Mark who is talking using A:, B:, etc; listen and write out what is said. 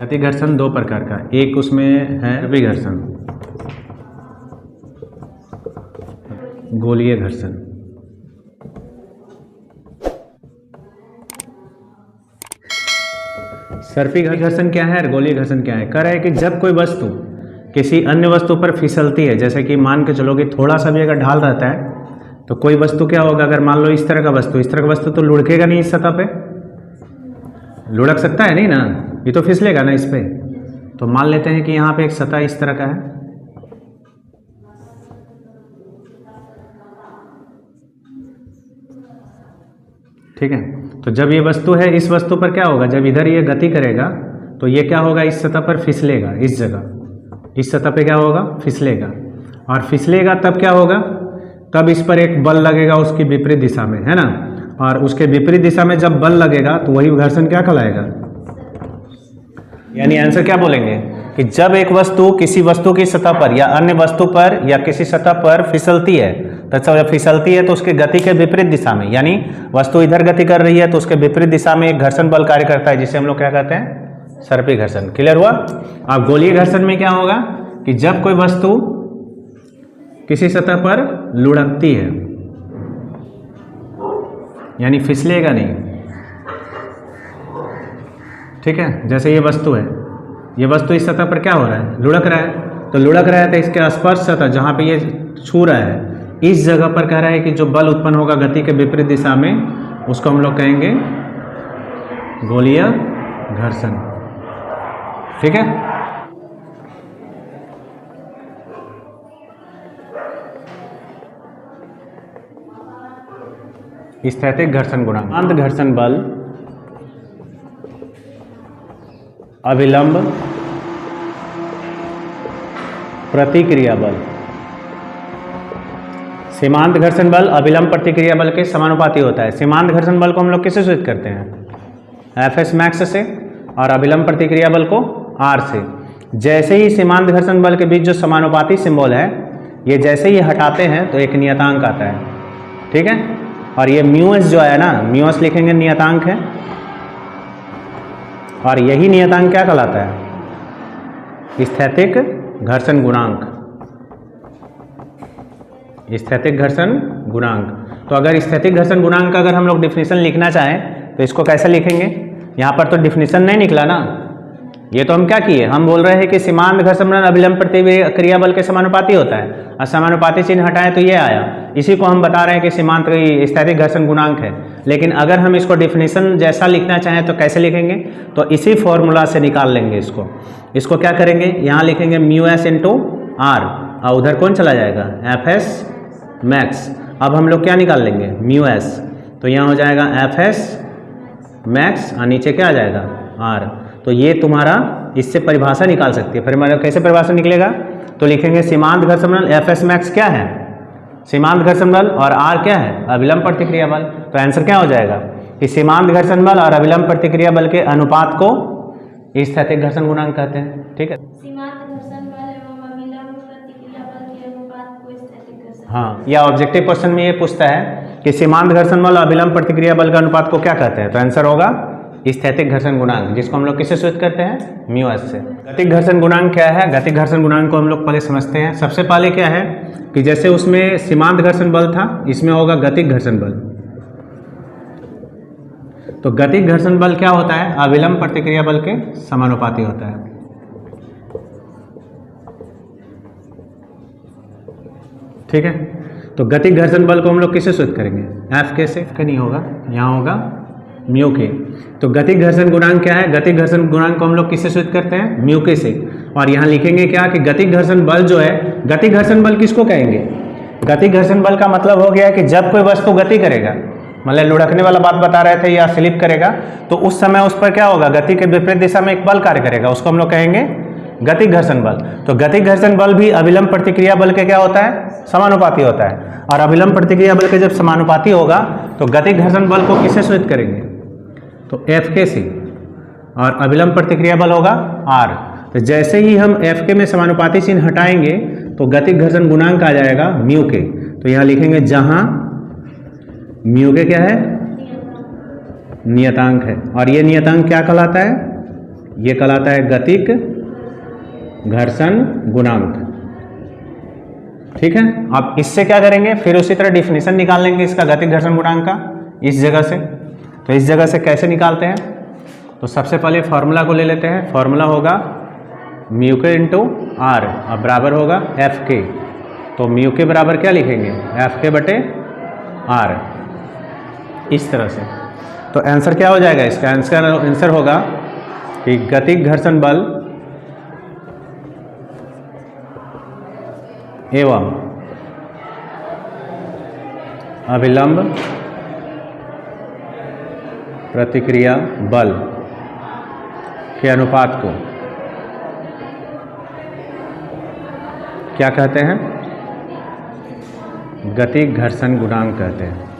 A: गति घर्षण दो प्रकार का, एक उसमें है विघर्षण, गोलीय घर्षण। सर्पी घर्षण क्या है और गोलीय घर्षण क्या है? कह रहा है कि जब कोई वस्तु किसी अन्य वस्तु पर फिसलती है, जैसे कि मान के चलो कि थोड़ा सा भी अगर ढाल रहता है तो कोई वस्तु क्या होगा, अगर मान लो इस तरह का वस्तु तो लुढ़केगा नहीं, इस सतह पे लुढ़क सकता है नहीं ना, ये तो फिसलेगा ना इस पे। तो मान लेते हैं कि यहाँ पे एक सतह इस तरह का है, ठीक है। तो जब ये वस्तु है, इस वस्तु पर क्या होगा, जब इधर ये गति करेगा तो ये क्या होगा, इस सतह पर फिसलेगा, इस जगह इस सतह पे क्या होगा, फिसलेगा। और फिसलेगा तब क्या होगा, तब इस पर एक बल लगेगा उसकी विपरीत दिशा में, है ना। और उसके विपरीत दिशा में जब बल लगेगा तो वही घर्षण क्या कहलाएगा, यानी आंसर क्या बोलेंगे कि जब एक वस्तु किसी वस्तु की सतह पर या अन्य वस्तु पर या किसी सतह पर फिसलती है, तो जब फिसलती है तो उसके गति के विपरीत दिशा में, यानी वस्तु इधर गति कर रही है तो उसके विपरीत दिशा में एक घर्षण बल कार्य करता है, जिसे हम लोग क्या कहते हैं, सर्पी घर्षण। क्लियर हुआ। अब गोलीय घर्षण में क्या होगा कि जब कोई वस्तु किसी सतह पर लुढ़कती है, यानी फिसलेगा नहीं, ठीक है। जैसे ये वस्तु है, ये वस्तु इस सतह पर क्या हो रहा है, लुढ़क रहा है। तो लुढ़क रहा है तो इसके स्पर्श सतह जहाँ पे ये छू रहा है, इस जगह पर कह रहा है कि जो बल उत्पन्न होगा गति के विपरीत दिशा में, उसको हम लोग कहेंगे गोलीय घर्षण, ठीक है। स्थैतिक घर्षण गुणांक, सीमांत घर्षण बल, अभिलंब प्रतिक्रिया बल। सीमांत घर्षण बल अभिलंब प्रतिक्रिया बल के समानुपाती होता है। सीमांत घर्षण बल को हम लोग किससे सूचित करते हैं, Fs मैक्स से, और अभिलंब प्रतिक्रिया बल को R से। जैसे ही सीमांत घर्षण बल के बीच जो समानुपाती सिंबल है, ये जैसे ही हटाते हैं तो एक नियतांक आता है, ठीक है। और ये म्यूएस जो है ना, म्यूएस लिखेंगे नियतांक है, और यही नियतांक क्या कहलाता है, स्थैतिक घर्षण गुणांक, स्थैतिक घर्षण गुणांक। तो अगर स्थैतिक घर्षण गुणांक का अगर हम लोग डिफिनीशन लिखना चाहें तो इसको कैसे लिखेंगे, यहाँ पर तो डिफिनीशन नहीं निकला ना, ये तो हम क्या किए, हम बोल रहे हैं कि सीमांत घर्षण बल अभिलंब प्रतिक्रिया बल के समानुपाती होता है, और समानुपाती चिन्ह हटाएं तो ये आया, इसी को हम बता रहे हैं कि सीमांत स्थैतिक घर्षण गुणांक है। लेकिन अगर हम इसको डिफिनीशन जैसा लिखना चाहें तो कैसे लिखेंगे, तो इसी फॉर्मूला से निकाल लेंगे इसको क्या करेंगे, यहाँ लिखेंगे म्यू एस इंटू आर, और उधर कौन चला जाएगा, एफ एस मैक्स। अब हम लोग क्या निकाल लेंगे, म्यू एस, तो यहाँ हो जाएगा एफ एस मैक्स, और नीचे क्या आ जाएगा, आर। तो ये तुम्हारा इससे परिभाषा निकाल सकती है। फिर हमारा कैसे परिभाषा निकलेगा, तो लिखेंगे सीमांत घर्षण बल एफ एस मैक्स क्या है, सीमांत घर्षण बल, और आर क्या है, अभिलंब प्रतिक्रिया बल। तो आंसर क्या हो जाएगा कि सीमांत घर्षण बल और अभिलंब प्रतिक्रिया बल के अनुपात को स्थैतिक घर्षण गुणांक कहते हैं, ठीक है।
B: सीमांत घर्षण बल एवं अभिलंब प्रतिक्रिया बल के अनुपात को स्थैतिक घर्षण।
A: हाँ, या ऑब्जेक्टिव क्वेश्चन में ये पूछता है कि सीमांत घर्षण बल और अभिलंब प्रतिक्रिया बल का अनुपात को क्या कहते हैं, तो आंसर होगा स्थैतिक घर्षण गुणांक, जिसको हम लोग किससे सूचित करते हैं, म्यू एस से। गतिक घर्षण गुणांक क्या है, गतिक घर्षण गुणांक को हम लोग पहले समझते हैं। सबसे पहले क्या है कि जैसे उसमें सीमांत घर्षण बल था, इसमें होगा गतिक घर्षण बल। तो गतिक घर्षण बल क्या होता है, अभिलंब प्रतिक्रिया बल के समानुपाती होता है, ठीक है। तो गतिक घर्षण बल को हम लोग किससे सूचित करेंगे, एफ के से, नहीं होगा, यहाँ होगा म्यू के। तो गतिक घर्षण गुणांक क्या है, गतिक घर्षण गुणांक को हम लोग किससे सूचित करते हैं, म्यू के से। और यहाँ लिखेंगे क्या कि गतिक घर्षण बल जो है, गतिक घर्षण बल किसको कहेंगे, गतिक घर्षण बल का मतलब हो गया कि जब कोई वस्तु गति करेगा, मतलब लुढ़कने वाला बात बता रहे थे, या स्लिप करेगा, तो उस समय उस पर क्या होगा, गति के विपरीत दिशा में एक बल कार्य करेगा, उसको हम लोग कहेंगे गतिक घर्षण बल। तो गतिक घर्षण बल भी अभिलंब प्रतिक्रिया बल के क्या होता है, समानुपाती होता है। और अभिलंब प्रतिक्रिया बल के जब समानुपाती होगा तो गतिक घर्षण बल को किससे सूचित करेंगे, तो एफ के से, और अभिलंब प्रतिक्रिया बल होगा आर। तो जैसे ही हम एफ के में समानुपाती चिन्ह हटाएंगे तो गतिक घर्षण गुणांक आ जाएगा म्यू के। तो यहाँ लिखेंगे जहां म्यू के क्या है, नियतांक है, और ये नियतांक क्या कहलाता है, ये कहलाता है गतिक घर्षण गुणांक। ठीक है, अब इससे क्या करेंगे, फिर उसी तरह डिफिनीशन निकाल लेंगे इसका गतिक घर्षण गुणांक का इस जगह से। तो इस जगह से कैसे निकालते हैं, तो सबसे पहले फॉर्मूला को ले लेते हैं। फॉर्मूला होगा म्यू के इंटू आर, अब बराबर होगा एफ के। तो म्यू के बराबर क्या लिखेंगे, एफ के बटे आर, इस तरह से। तो आंसर क्या हो जाएगा इसका, आंसर होगा कि गतिक घर्षण बल एवं अभिलंब प्रतिक्रिया बल के अनुपात को क्या कहते हैं, गतिक घर्षण गुणांक कहते हैं।